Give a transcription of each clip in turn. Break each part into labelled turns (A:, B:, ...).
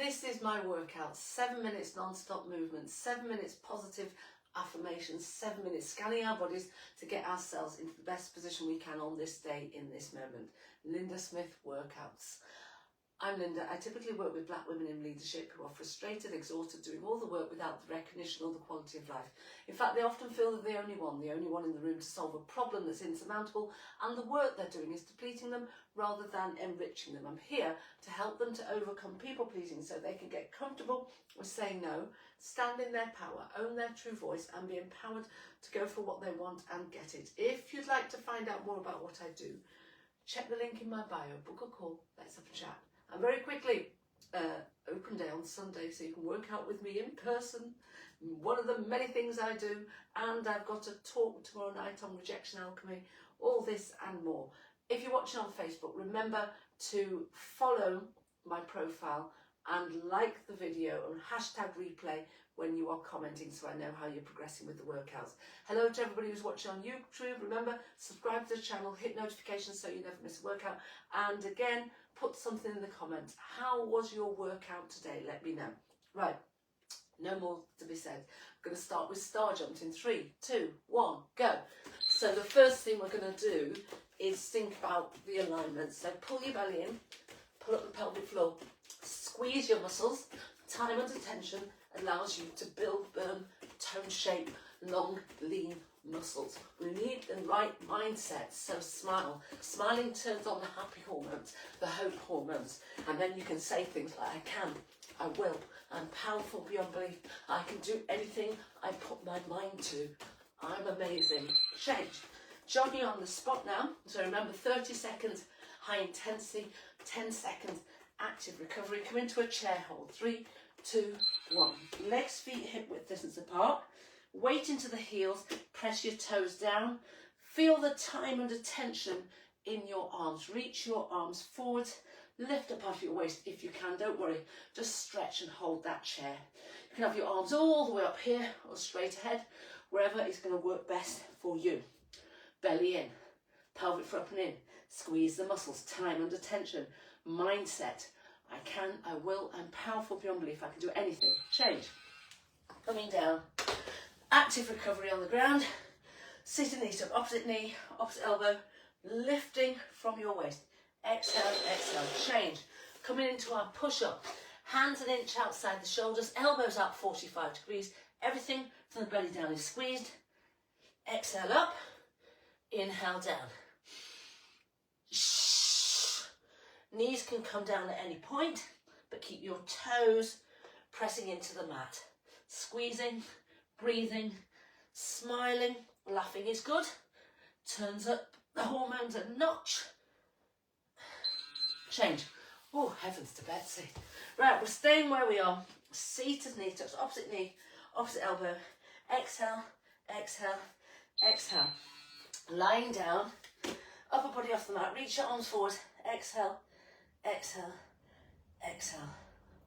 A: This is my workout. 7 minutes non-stop movement, 7 minutes positive affirmations, 7 minutes scanning our bodies to get ourselves into the best position we can on this day, in this moment. Lynda Smith Workouts. I'm Lynda. I typically work with black women in leadership who are frustrated, exhausted, doing all the work without the recognition or the quality of life. In fact, they often feel that they're the only one in the room to solve a problem that's insurmountable, and the work they're doing is depleting them rather than enriching them. I'm here to help them to overcome people-pleasing so they can get comfortable with saying no, stand in their power, own their true voice, and be empowered to go for what they want and get it. If you'd like to find out more about what I do, check the link in my bio, book a call, let's have a chat. And very quickly, open day on Sunday, so you can work out with me in person. One of the many things I do, and I've got a talk tomorrow night on rejection alchemy, all this and more. If you're watching on Facebook, remember to follow my profile and like the video and hashtag replay when you are commenting, so I know how you're progressing with the workouts. Hello to everybody who's watching on YouTube. Remember, subscribe to the channel, hit notifications so you never miss a workout. And again, put something in the comments. How was your workout today? Let me know. Right, no more to be said. I'm going to start with star jumps in 3, 2, 1, go. So the first thing we're going to do is think about the alignment. So pull your belly in, pull up the pelvic floor, squeeze your muscles. Time under tension allows you to build, burn, tone shape, long, lean muscles. We need the right mindset, so smile. Smiling turns on the happy hormones, the hope hormones, and then you can say things like, I can, I will, I'm powerful beyond belief, I can do anything I put my mind to, I'm amazing. Change. Jogging on the spot now, so remember 30 seconds high intensity, 10 seconds active recovery. Come into a chair hold, 3, 2, 1. Legs, feet, hip width distance apart. Weight into the heels, press your toes down. Feel the time under tension in your arms. Reach your arms forward, lift up off your waist if you can, don't worry. Just stretch and hold that chair. You can have your arms all the way up here or straight ahead, wherever is going to work best for you. Belly in, pelvic floor up and in. Squeeze the muscles, time under tension. Mindset, I can, I will, I'm powerful beyond belief, I can do anything. Change. Coming down. Active recovery on the ground. Sitting knees up, opposite knee, opposite elbow. Lifting from your waist. Exhale, exhale. Change. Coming into our push-up. Hands an inch outside the shoulders. Elbows out 45 degrees. Everything from the belly down is squeezed. Exhale up. Inhale down. Shh. Knees can come down at any point, but keep your toes pressing into the mat. Squeezing. Breathing, smiling, laughing is good. Turns up the hormones a notch. Change. Oh, heavens to Betsy. Right, we're staying where we are. Seated knee touch, opposite knee, opposite elbow. Exhale, exhale, exhale. Lying down, upper body off the mat. Reach your arms forward. Exhale, exhale, exhale.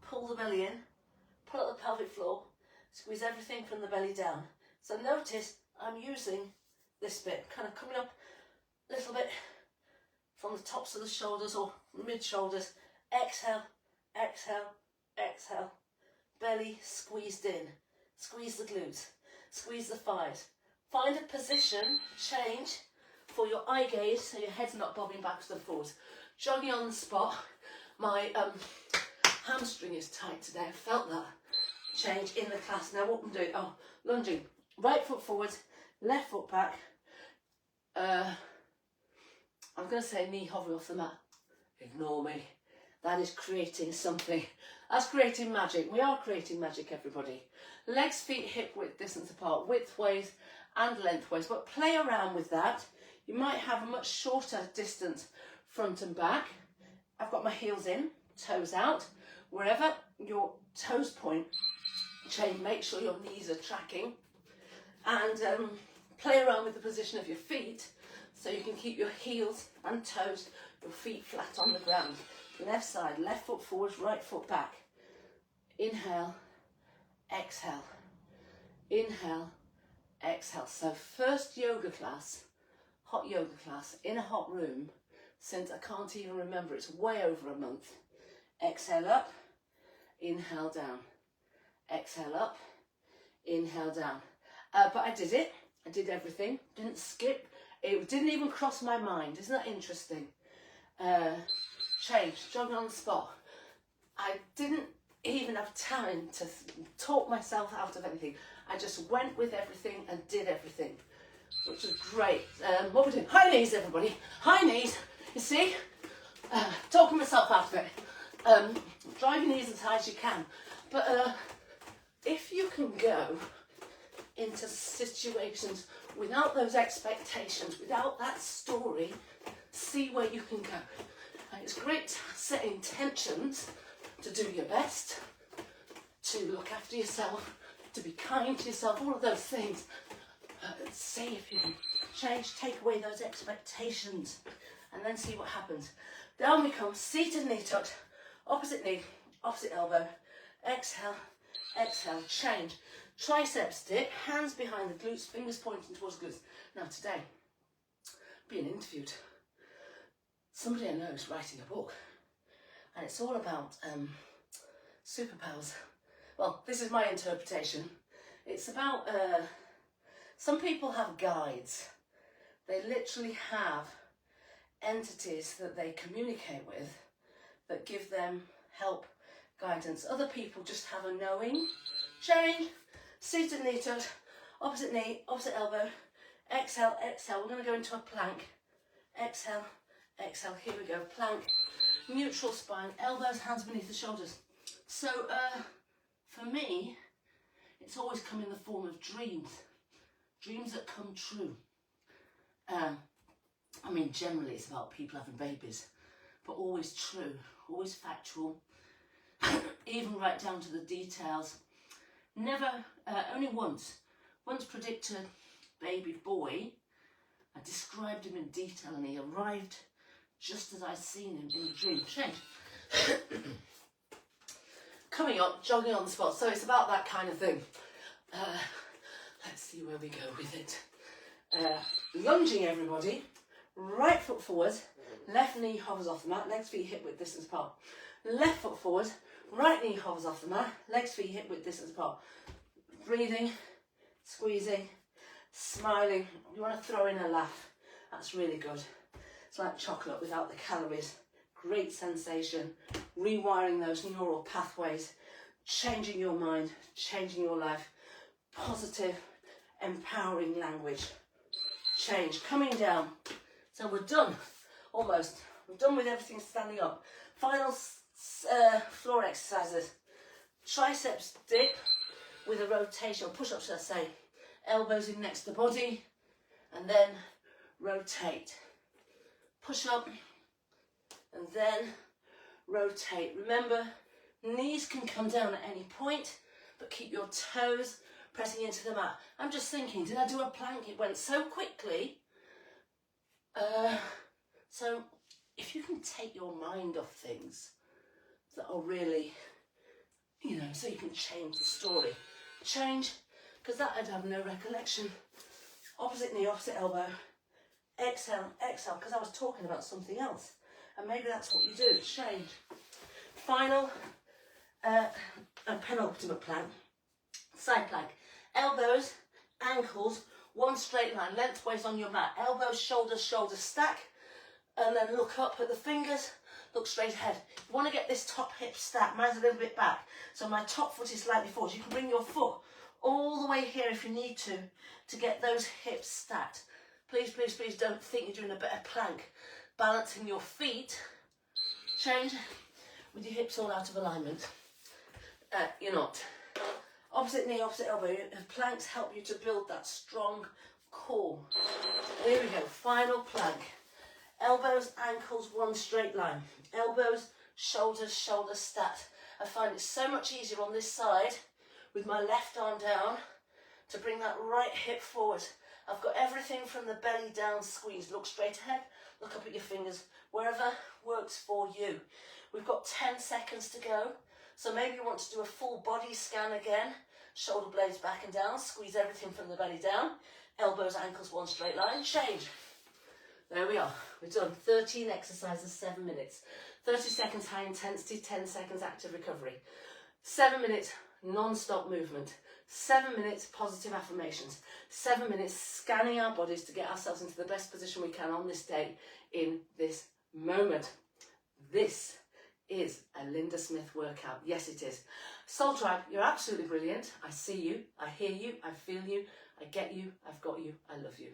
A: Pull the belly in. Pull up the pelvic floor. Squeeze everything from the belly down. So notice I'm using this bit, kind of coming up a little bit from the tops of the shoulders or mid-shoulders. Exhale, exhale, exhale. Belly squeezed in. Squeeze the glutes. Squeeze the thighs. Find a position, change, for your eye gaze so your head's not bobbing backwards and forwards. Jogging on the spot. My hamstring is tight today. I felt that. Change in the class. Now what I'm doing, lunging. Right foot forward, left foot back. I'm going to say knee hovering off the mat. Ignore me. That is creating something. That's creating magic. We are creating magic, everybody. Legs, feet, hip width distance apart, widthways and lengthways. But play around with that. You might have a much shorter distance front and back. I've got my heels in, toes out. Wherever your toes point, change, make sure your knees are tracking, and play around with the position of your feet so you can keep your heels and toes, your feet flat on the ground. Left side, left foot forward, right foot back. Inhale, exhale, inhale, exhale. So first yoga class, hot yoga class in a hot room since I can't even remember, it's way over a month. Exhale up. inhale down, exhale up, inhale down. But I did it. I did everything. Didn't skip. It didn't even cross my mind. Isn't that interesting? Change, jogging on the spot. I didn't even have time to talk myself out of anything. I just went with everything and did everything, which was great. What we're doing? High knees, everybody. High knees. You see? Talking myself out of it. Drive your knees as high as you can. But if you can go into situations without those expectations, without that story, see where you can go. And it's great setting intentions to do your best, to look after yourself, to be kind to yourself, all of those things. See if you can change, take away those expectations, and then see what happens. Down we come, seated knee touch, opposite knee, opposite elbow. Exhale, exhale, change. Triceps dip, hands behind the glutes, fingers pointing towards glutes. Now today, being interviewed. Somebody I know is writing a book, and it's all about superpowers. Well, this is my interpretation. It's about, some people have guides. They literally have entities that they communicate with that give them help, guidance. Other people just have a knowing. Change, seated knee touch, opposite knee, opposite elbow. Exhale, exhale. We're going to go into a plank. Exhale, exhale. Here we go. Plank, neutral spine, elbows, hands beneath the shoulders. So for me, it's always come in the form of dreams. Dreams that come true. I mean, generally it's about people having babies, but always true, always factual, even right down to the details. Never, only once predicted baby boy. I described him in detail and he arrived just as I'd seen him in the dream. Change. Coming up, jogging on the spot. So it's about that kind of thing. Let's see where we go with it. Lunging, everybody. Right foot forward, left knee hovers off the mat, legs, feet, hip width distance apart. Left foot forward, right knee hovers off the mat, legs, feet, hip width distance apart. Breathing, squeezing, smiling. You want to throw in a laugh. That's really good. It's like chocolate without the calories. Great sensation. Rewiring those neural pathways, changing your mind, changing your life. Positive, empowering language. Change. Coming down. So we're done, almost. We're done with everything standing up. Final floor exercises. Triceps dip with a rotation, or push-up should I say. Elbows in next to the body, and then rotate. Push up, and then rotate. Remember, knees can come down at any point, but keep your toes pressing into the mat. I'm just thinking, did I do a plank? It went so quickly. So if you can take your mind off things that are really, you know, so you can change the story. Change, because that I'd have no recollection. Opposite knee, opposite elbow. Exhale, exhale, because I was talking about something else. And maybe that's what you do, change. Final and penultimate plank. Side plank. Elbows, ankles, one straight line, lengthways on your mat. Elbows, shoulders, shoulders stack. And then look up at the fingers, look straight ahead. You want to get this top hip stacked. Mine's a little bit back, so my top foot is slightly forward. You can bring your foot all the way here if you need to get those hips stacked. Please, please, please don't think you're doing a better plank. Balancing your feet, change, with your hips all out of alignment. You're not. Opposite knee, opposite elbow. Planks help you to build that strong core. Here we go, final plank. Elbows, ankles, one straight line. Elbows, shoulders, shoulders stacked. I find it so much easier on this side with my left arm down to bring that right hip forward. I've got everything from the belly down squeeze. Look straight ahead, look up at your fingers, wherever works for you. We've got 10 seconds to go. So maybe you want to do a full body scan again. Shoulder blades back and down, squeeze everything from the belly down. Elbows, ankles, one straight line, change. There we are, we've done 13 exercises, 7 minutes. 30 seconds high intensity, 10 seconds active recovery. 7 minutes non-stop movement, 7 minutes positive affirmations, 7 minutes scanning our bodies to get ourselves into the best position we can on this day in this moment. This is a Lynda Smith workout. Yes, it is. Soul Tribe, you're absolutely brilliant. I see you, I hear you, I feel you, I get you, I've got you, I love you.